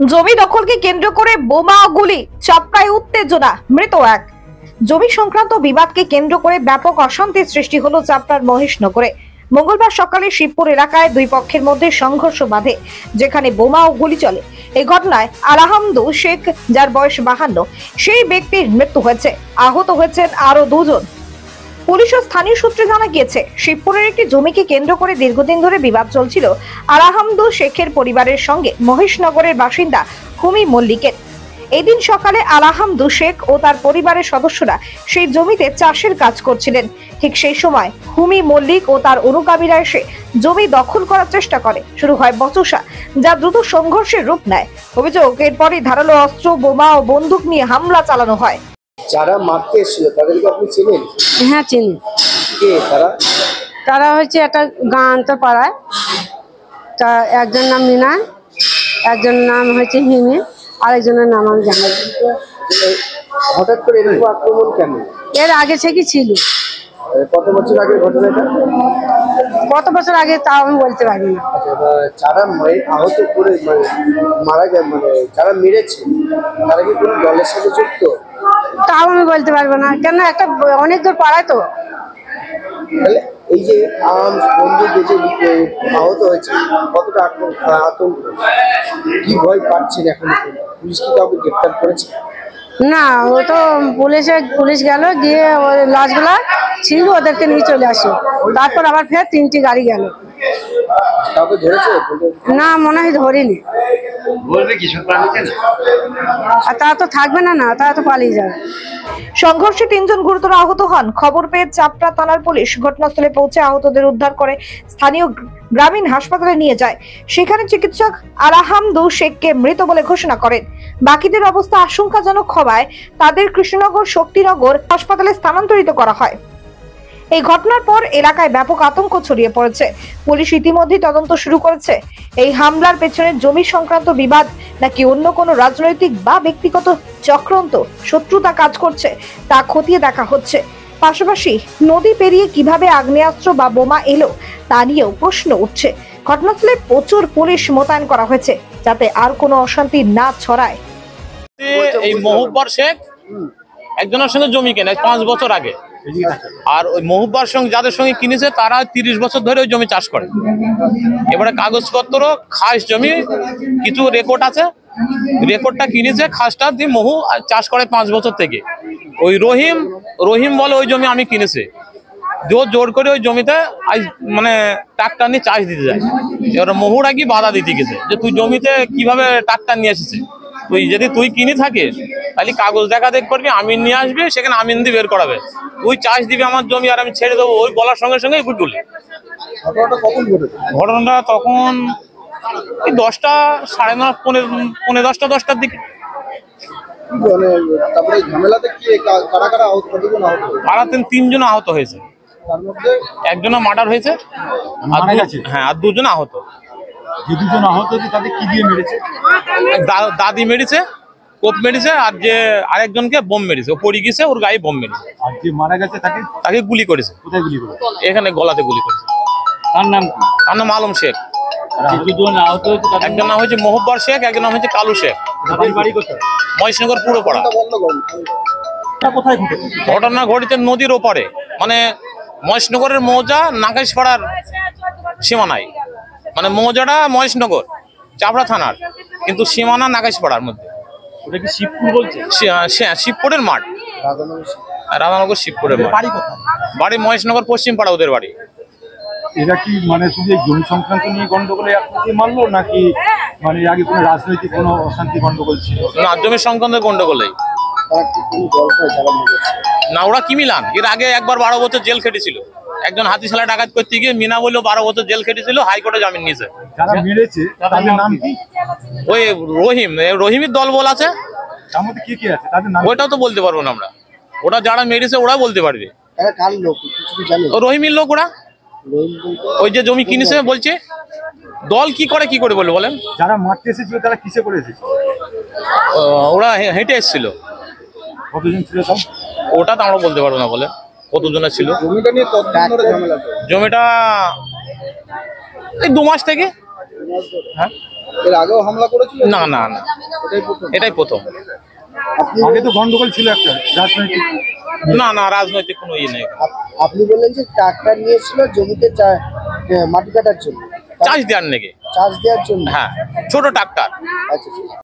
জমি দখলকে কেন্দ্র করে বোমা ও গুলি, চাপকায় উত্তেজনা, মৃত এক। জমি সংক্রান্ত বিবাদকে কেন্দ্র করে ব্যাপক অশান্তির সৃষ্টি হলো চাপড়ার মহেশনগরে। মঙ্গলবার সকালে শিবপুর এলাকায় দুই পক্ষের মধ্যে সংঘর্ষ বাধে, যেখানে বোমা ও গুলি চলে। এই ঘটনায় আলহামদু শেখ, যার বয়স 52, সেই ব্যক্তির মৃত্যু হয়েছে। আহত হয়েছেন আরো দুজন। পুলিশ ও স্থানীয় সূত্রে জানা গিয়েছে, শিবপুরের একটি জমিকে কেন্দ্র করে দীর্ঘদিন ধরে বিবাদ চলছিল আলহামদু শেখের পরিবারের সঙ্গে মহেশনগরের বাসিন্দা হুমি মল্লিকের। এদিন সকালে আলহামদু শেখ ও তার পরিবারের সদস্যরা সেই জমিতে চাষের কাজ করছিলেন। ঠিক সেই সময় হুমি মল্লিক ও তার অনুগামীরা এসে জমি দখল করার চেষ্টা করে। শুরু হয় বচসা, যা দ্রুত সংঘর্ষের রূপ নেয়। অভিযোগ, এরপরই ধারালো অস্ত্র, বোমা ও বন্দুক নিয়ে হামলা চালানো হয়। যারা মারতে এসেছিল তাদেরকে আপনি চেনেন? হ্যাঁ, চিনি। কে তারা? তারা হচ্ছে একটা গাঁন্তর পাড়ায়। তা একজন নাম মিনা, একজন নাম হচ্ছে হিমি, আরেকজনের নাম আমি জানি না। হঠাৎ করে এরকম আক্রমণ কেন? এর আগে থেকে ছিল। কত বছর আগে ঘটনাটা? কত বছর আগে তাও আমি বলতে পারি না। যারা আহত করে মারা যায়, যারা মেরেছে, তারা কি কোনো দলের সাথে যুক্ত? তাও আমি বলতে পারবো না, কেন একটা অনেক দূর পাড়ায় তো। তাহলে এই যে বন্ধু যে আহত হয়েছে, কতটা আতঙ্ক, কি ভয় পাচ্ছেন এখন? পুলিশ কি কাউকে গ্রেপ্তার করেছে? না, ও তো পুলিশ গেল, গিয়ে ওই লাশগুলা ছিল, ওদেরকে নিয়ে চলে আসে। তারপর আবার ফের 3টি গাড়ি গেল। কাউকে ধরেছে? না, মনে হয় ধরিনি। আর তা তো থাকবে না, তারা তো পালিয়ে যাবে। সংঘর্ষে 3 জন গুরুতর আহত হন। খবর পেয়ে চাপড়া থানার পুলিশ ঘটনাস্থলে পৌঁছে আহতদের উদ্ধার করে স্থানীয় গ্রামীণ হাসপাতালে নিয়ে যায়। সেখানে চিকিৎসক আলহামদু শেখকে মৃত বলে ঘোষণা করেন। বাকিদের অবস্থা আশঙ্কাজনক হওয়ায় তাদের কৃষ্ণনগর শক্তিনগর হাসপাতালে স্থানান্তরিত করা হয়। এই ঘটনার পর এলাকায় ব্যাপক আতঙ্ক ছড়িয়ে পড়েছে। পুলিশ ইতিমধ্যে তদন্ত শুরু করেছে। এই হামলার পেছনে জমি সংক্রান্ত বিবাদ নাকি অন্য কোনো রাজনৈতিক বা ব্যক্তিগত চক্রান্ত, শত্রুতা কাজ করছে, তা খতিয়ে দেখা হচ্ছে। পাশাপাশি নদী পেরিয়ে কিভাবে আগ্নেয়াস্ত্র বা বোমা এলো তা নিয়েও প্রশ্ন উঠছে। ঘটনাস্থলে প্রচুর পুলিশ মোতায়েন করা হয়েছে, যাতে আর কোনো অশান্তি না ছড়ায়। এই মহুব্বর শেখ একজনের সঙ্গে জমি কেনে 5 বছর আগে, আর ওই মহুব্বর সঙ্গে যাদের সঙ্গে কিনেছে তারা 30 বছর ধরে ওই জমি চাষ করে। এবারে কাগজপত্র, খাস জমি, কিছু রেকর্ড আছে, রেকর্ডটা কিনেছে, খাসটা দিয়ে মহু চাষ করে 5 বছর থেকে। ওই রহিম বলে ওই জমি আমি কিনেছে, জোর করে ওই জমিতে ট্রাক্টর নিয়ে চাষ দিতে যায়। এবার মহুরা কি বাধা দিতে গেছে যে তুই জমিতে কিভাবে ট্রাক্টর নিয়ে এসেছে, তুই কিনে থাকিস তাহলে কাগজ দেখা দেখ করবি, আমিন নিয়ে আসবি, সেখানে আমিন দিয়ে বের করাবে, তুই চাষ দিবি আমার জমি আর আমি ছেড়ে দেবো। ওই বলার সঙ্গে সঙ্গে গুলি। ঘটনাটা তখন এই 10টা, 9:30, পৌনে 10টার দিকে। পাড়াতে 3 জন আহত হয়েছে, একজনের মার্ডার হয়েছে, আর 2 জন আহত। দুজন আহত, তাদের কি দিয়ে মেরেছে? দাদি মেরেছে, কোপ মেরেছে, আর যে আরেকজনকে বোম মেরেছে, ও পড়ে গেছে, ওর গায়ে বোম মেরেছে। আর যে মারা গেছে তাকে গুলি করেছে। কোথায় গুলি করেছে? এখানে গলাতে গুলি করেছে। তার নাম কি? তার নাম আলম শেখ। দুজন আহত হয়েছে, একজন নাম হয়েছে মহুব্বর শেখ, একজন নাম হয়েছে কালু শেখ। বাড়ি কোথায়? মহেশনগর পুরো পাড়া। কোথায় ঘটেছে? ঘটনা ঘটেছে নদীর ওপারে, মহেশনগরের মৌজা নাকাশপাড়ার সীমানায়। মৌজাটা মহেশনগর চাপড়া থানার, কিন্তু সীমানা নাকাশপাড়ার মধ্যে। ওটা কি শিবপুর বলছে? শিবপুরের মাঠ, রাধানগর শিবপুরের মাঠ। বাড়ি কোথায়? বাড়ি মহেশনগর পশ্চিম পাড়া ওদের বাড়ি। এরা কি শুধু জমি সংক্রান্ত নিয়ে গন্ডগোলে আপনাকে মারলো, নাকি আগে কোনো রাজনৈতিক কোনো অশান্তি গন্ডগোল ছিল? না, জমি সংক্রান্ত গন্ডগোলেই। না, ওরা কি মিলান, এর আগে একবার 12 বছর জেল খেটেছিল। একজন হাতিশালা ডাকাত করতে গিয়ে মিনা বললেও 12 বছর জেল খেটেছিল, হাইকোর্টে জামিন নিয়েছে। যারা মেরেছে তাদের নাম কি? ওই রহিমের দল বল আছে। তার মধ্যে কি আছে তাদের নাম? ওইটাও তো বলতে পারবো না আমরা, ওটা যারা মেরেছে ওরা বলতে পারবে। রহিমের লোক ওরা, ওই যে জমি কিনেছে বলছে। দল কি করে বলে বলেন? যারা মারতে এসেছিল তারা কিসে করে এসেছিল? ওরা হেঁটে এসেছিল। কতজন ছিল তাও? ওটা তো আমরা বলতে পারবো না, বলে কতজন ছিল। জমিটা এই 2 মাস থেকে। হ্যাঁ, এর আগেও হামলা করেছিল? না না না, এটাই প্রথম। এটাই প্রথম। আপনি আগে তো গন্ডগোল ছিল একটা রাজনৈতিক। না না, রাজনৈতিক কোনো ইয়ে নেই। আপনি বললেন যে ট্রাক্টর নিয়েছিল জমিতে মাটি কাটার জন্য, চাষ দেওয়ার নাকি? চাষ দেওয়ার জন্য। হ্যাঁ, ছোট ট্রাক্টর। আচ্ছা।